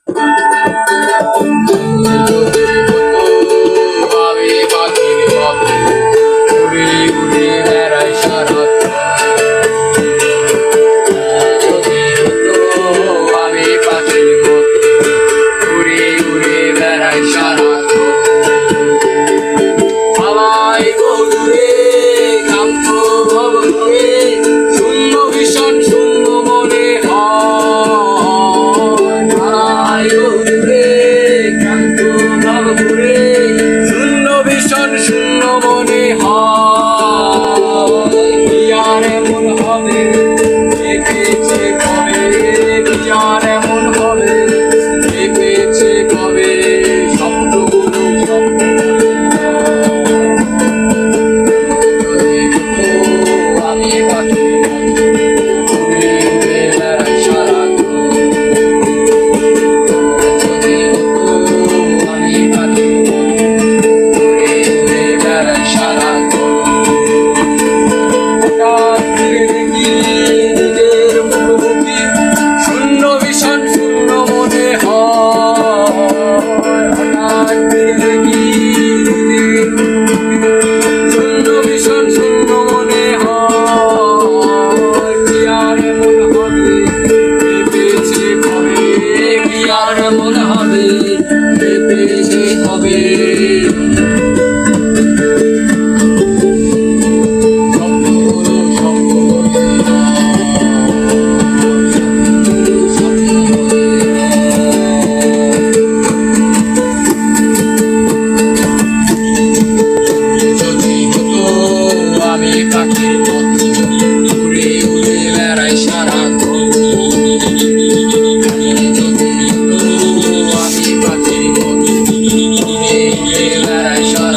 আমি পাখির মতো উড়ে উড়ে বেড়াই সারাক্ষণ। যদি হতো আমি পাখির মতো উড়ে উড়ে বেড়াই সারাক্ষণ। হাওয়ায় বদলে ক্লান্ত ভব ঘুরে শূন্য ভীষণ শূন্য মনে হয়। হাওয়ায় বদলে ক্লান্ত ভব ঘুরে শূন্য ভীষণ শূন্য মনে হয়। কি আর এমন হবে ভেবেছে কবে, কি আর এমন হবে ভেবেছে কবে, স্বপ্নগুলো স্বপ্ন আমি পাখি উড়ে উড়ে বেড়াই সারাক্ষণ। যদি হতো আমি পাখি উড়ে উড়ে বেড়াই সারাক্ষণ। হঠাৎ ফিরে দেখি নিজের মুখোমুখি শূন্য ভীষণ শূন্য মনে হয়। হঠাৎ ফিরে দেখি নিজের মুখোমুখি শূন্য ভীষণ শূন্য মনে হয়। কি আর এমন হবে ভেবেছে কবে, কি আর এমন হবে ভেবেছে কবে, স্বপ্নগুলো স্বপ্ন বলে স্বপ্ন বলে। যদি হতো আমি পাখির মতো উড়ে উড়ে বেড়াই সারাক্ষণ। যদি হতো আমি পাখির মতো উড়ে উড়ে বেড়াই সারাক্ষণ।